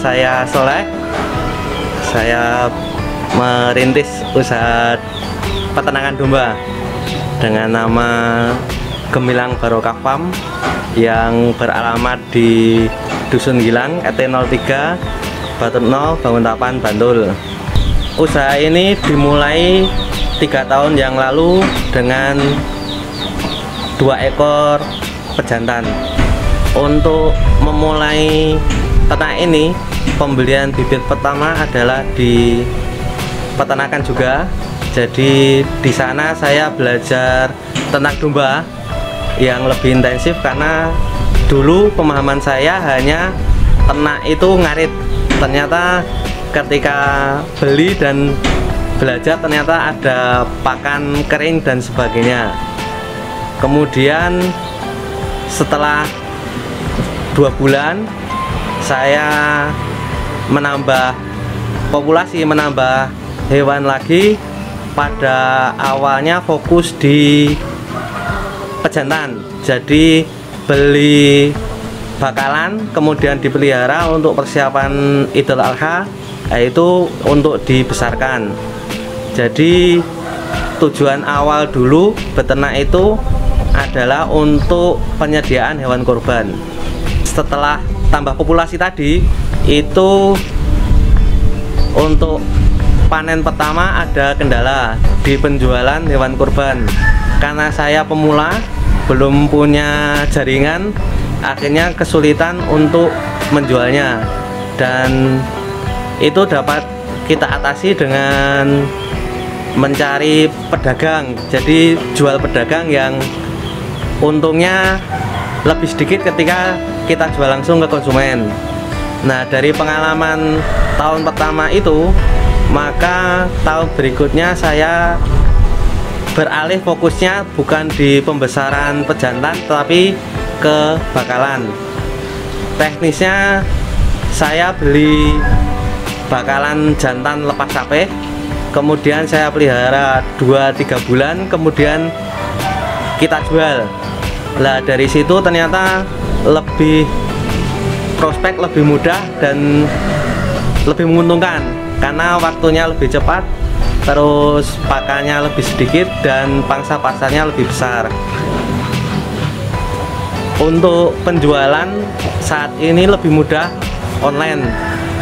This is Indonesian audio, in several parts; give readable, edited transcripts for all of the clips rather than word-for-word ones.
saya Soleh. Saya merintis usaha peternakan domba dengan nama Gemilang Barokah Farm yang beralamat di Dusun Gilang, RT 03, Batutno, Banguntapan, Bantul. Usaha ini dimulai 3 tahun yang lalu dengan 2 ekor pejantan. Untuk memulai ternak ini, pembelian bibit pertama adalah di peternakan juga. Jadi di sana saya belajar ternak domba yang lebih intensif karena dulu pemahaman saya hanya ternak itu ngarit. Ternyata ketika beli dan belajar ternyata ada pakan kering dan sebagainya. Kemudian setelah 2 bulan saya menambah populasi, menambah hewan lagi. Pada awalnya fokus di pejantan, jadi beli bakalan kemudian dipelihara untuk persiapan Idul Adha, yaitu untuk dibesarkan. Jadi tujuan awal dulu beternak itu adalah untuk penyediaan hewan kurban. Setelah tambah populasi tadi, itu untuk panen pertama ada kendala di penjualan hewan kurban. Karena saya pemula, belum punya jaringan, akhirnya kesulitan untuk menjualnya. Dan itu dapat kita atasi dengan mencari pedagang. Jadi jual pedagang yang untungnya lebih sedikit ketika kita jual langsung ke konsumen. Nah, dari pengalaman tahun pertama itu, maka tahun berikutnya saya beralih fokusnya bukan di pembesaran pejantan tetapi ke bakalan. Teknisnya saya beli bakalan jantan lepas capek, kemudian saya pelihara 2-3 bulan, kemudian kita jual. Lah dari situ ternyata lebih prospek, lebih mudah dan lebih menguntungkan karena waktunya lebih cepat, terus pakannya lebih sedikit dan pangsa pasarnya lebih besar. Untuk penjualan saat ini lebih mudah online.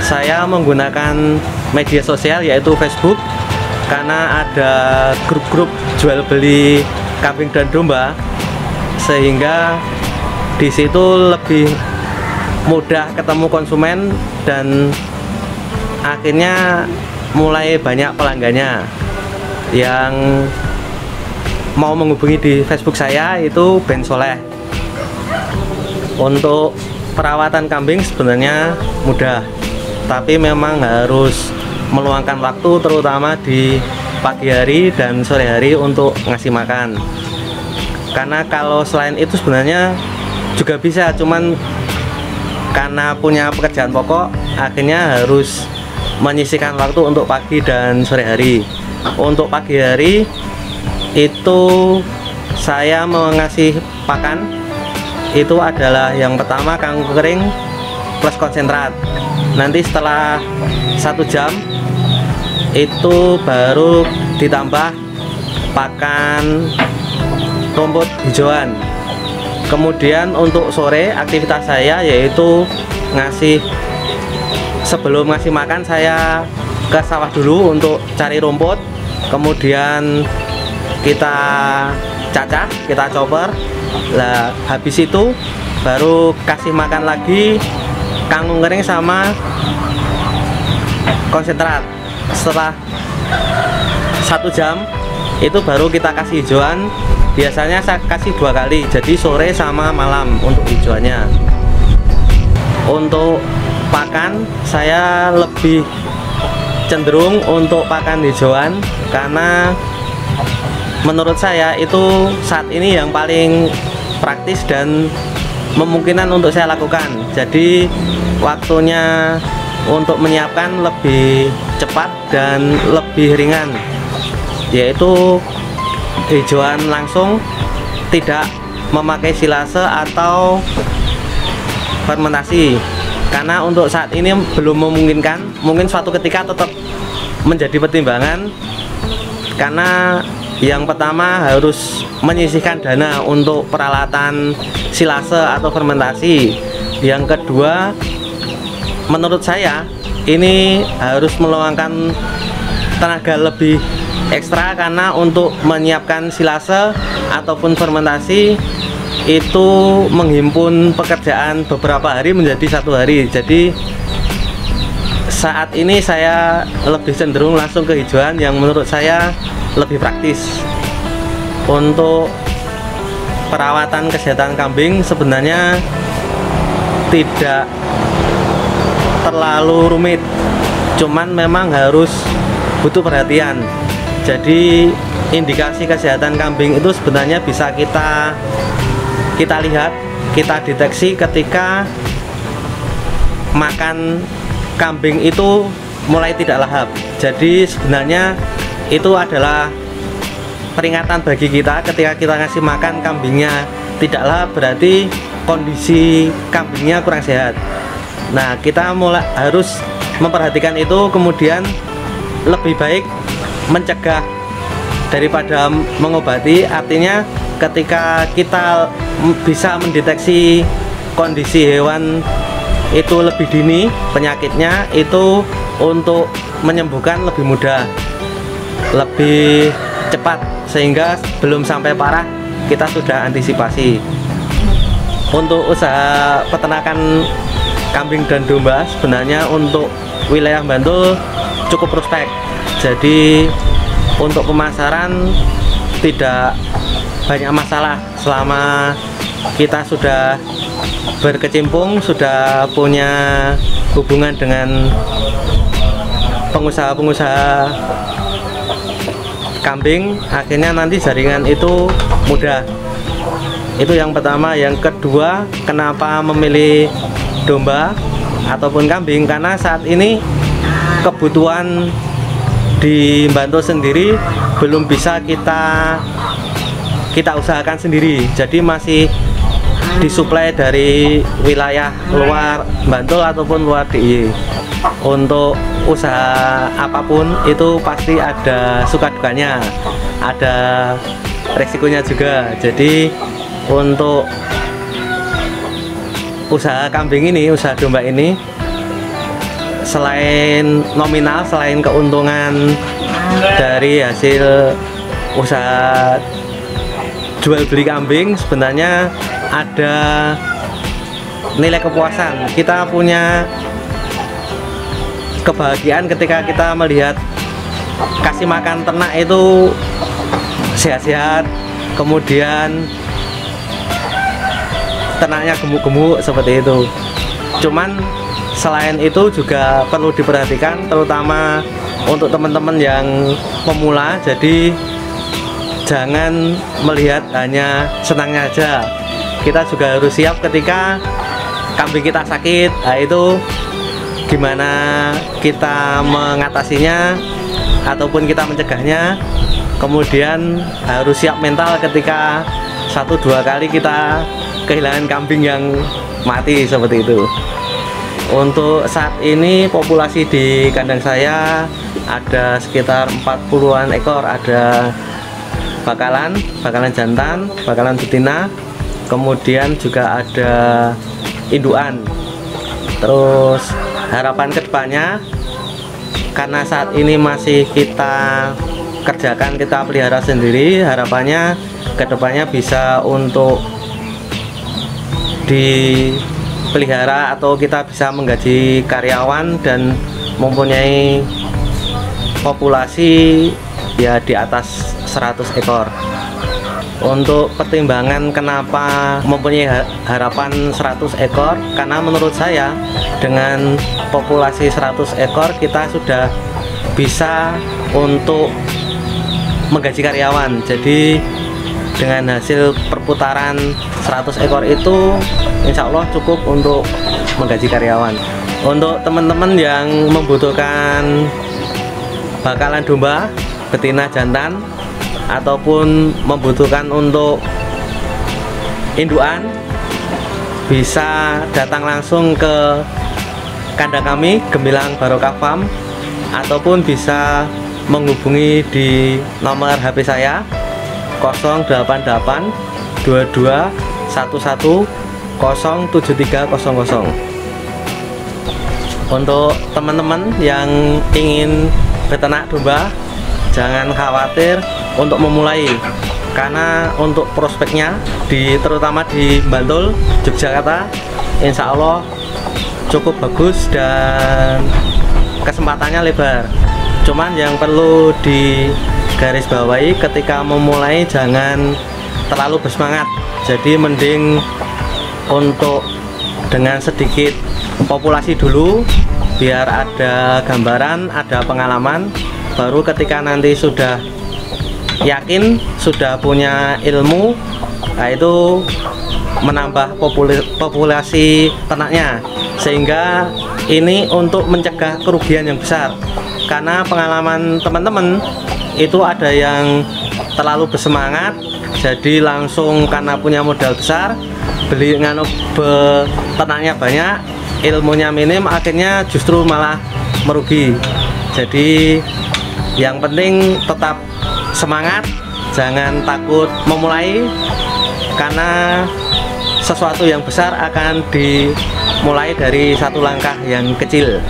Saya menggunakan media sosial yaitu Facebook karena ada grup-grup jual beli kambing dan domba, sehingga di situ lebih mudah ketemu konsumen dan akhirnya mulai banyak pelanggannya yang mau menghubungi di Facebook saya itu Ben Soleh. Untuk perawatan kambing sebenarnya mudah, tapi memang harus meluangkan waktu terutama di pagi hari dan sore hari untuk ngasih makan. Karena kalau selain itu sebenarnya juga bisa, cuman karena punya pekerjaan pokok akhirnya harus menyisihkan waktu untuk pagi dan sore hari. Untuk pagi hari itu saya mengasih pakan itu adalah yang pertama kangkung kering plus konsentrat. Nanti setelah 1 jam itu baru ditambah pakan rumput hijauan. Kemudian untuk sore aktivitas saya yaitu sebelum ngasih makan saya ke sawah dulu untuk cari rumput, kemudian kita cacah, kita chopper. Lah habis itu baru kasih makan lagi kangkung kering sama konsentrat. Setelah 1 jam itu baru kita kasih hijauan. Biasanya saya kasih 2 kali, jadi sore sama malam untuk hijauannya. Untuk pakan saya lebih cenderung untuk pakan hijauan karena menurut saya itu saat ini yang paling praktis dan memungkinkan untuk saya lakukan. Jadi waktunya untuk menyiapkan lebih cepat dan lebih ringan, yaitu hijauan langsung, tidak memakai silase atau fermentasi. karena untuk saat ini belum memungkinkan. Mungkin suatu ketika tetap menjadi pertimbangan, karena yang pertama harus menyisihkan dana untuk peralatan silase atau fermentasi. Yang kedua, menurut saya ini harus meluangkan tenaga lebih ekstra, karena untuk menyiapkan silase ataupun fermentasi itu menghimpun pekerjaan beberapa hari menjadi 1 hari. Jadi saat ini saya lebih cenderung langsung ke hijauan yang menurut saya lebih praktis. Untuk perawatan kesehatan kambing sebenarnya tidak terlalu rumit, cuman memang harus butuh perhatian. Jadi indikasi kesehatan kambing itu sebenarnya bisa kita lihat, kita deteksi ketika makan kambing itu mulai tidak lahap. Jadi sebenarnya itu adalah peringatan bagi kita ketika kita ngasih makan kambingnya tidak lahap, berarti kondisi kambingnya kurang sehat. Nah, kita mulai harus memperhatikan itu, kemudian lebih baik mencegah daripada mengobati. Artinya ketika kita bisa mendeteksi kondisi hewan itu lebih dini penyakitnya, itu untuk menyembuhkan lebih mudah, lebih cepat, sehingga belum sampai parah kita sudah antisipasi. Untuk usaha peternakan kambing dan domba sebenarnya untuk wilayah Bantul cukup prospek. Jadi untuk pemasaran tidak banyak masalah selama kita sudah berkecimpung, sudah punya hubungan dengan pengusaha-pengusaha kambing, akhirnya nanti jaringan itu mudah. Itu yang pertama. Yang kedua, kenapa memilih domba ataupun kambing? Karena saat ini kebutuhan di Bantul sendiri belum bisa kita usahakan sendiri, jadi masih disuplai dari wilayah luar Bantul ataupun luar DIY. Untuk usaha apapun itu pasti ada suka dukanya, ada resikonya juga. Jadi untuk usaha kambing ini, usaha domba ini, selain nominal, selain keuntungan dari hasil usaha jual beli kambing, sebenarnya ada nilai kepuasan. Kita punya kebahagiaan ketika kita melihat kasih makan ternak itu sehat-sehat, kemudian ternaknya gemuk-gemuk seperti itu. Cuman selain itu juga perlu diperhatikan, terutama untuk teman-teman yang pemula. Jadi jangan melihat hanya senangnya aja, kita juga harus siap ketika kambing kita sakit. Nah, itu gimana kita mengatasinya ataupun kita mencegahnya. Kemudian harus siap mental ketika 1-2 kali kita kehilangan kambing yang mati seperti itu. Untuk saat ini populasi di kandang saya ada sekitar 40-an ekor. Ada bakalan jantan, bakalan betina, kemudian juga ada indukan. Terus harapan kedepannya, karena saat ini masih kita kerjakan, kita pelihara sendiri, harapannya kedepannya bisa untuk dipelihara atau kita bisa menggaji karyawan dan mempunyai populasi ya di atas 100 ekor. Untuk pertimbangan kenapa mempunyai harapan 100 ekor, karena menurut saya dengan populasi 100 ekor kita sudah bisa untuk menggaji karyawan. Jadi dengan hasil perputaran 100 ekor itu insya Allah cukup untuk menggaji karyawan. Untuk teman-teman yang membutuhkan bakalan domba, betina, jantan, ataupun membutuhkan untuk indukan, bisa datang langsung ke kandang kami Gemilang Barokah Farm, ataupun bisa menghubungi di nomor HP saya 088 22 11 07300. Untuk teman-teman yang ingin beternak domba, jangan khawatir untuk memulai, karena untuk prospeknya terutama di Bantul, Yogyakarta, insya Allah cukup bagus dan kesempatannya lebar. Cuman yang perlu digarisbawahi ketika memulai, jangan terlalu bersemangat. Jadi mending untuk dengan sedikit populasi dulu, biar ada gambaran, ada pengalaman, baru ketika nanti sudah yakin, sudah punya ilmu, nah itu menambah populasi ternaknya, sehingga ini untuk mencegah kerugian yang besar. Karena pengalaman teman-teman itu ada yang terlalu bersemangat, jadi langsung karena punya modal besar beli ternaknya banyak, ilmunya minim, akhirnya justru malah merugi. Jadi yang penting tetap semangat, jangan takut memulai, karena sesuatu yang besar akan dimulai dari satu langkah yang kecil.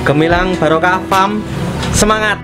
Gemilang Barokah Farm, semangat!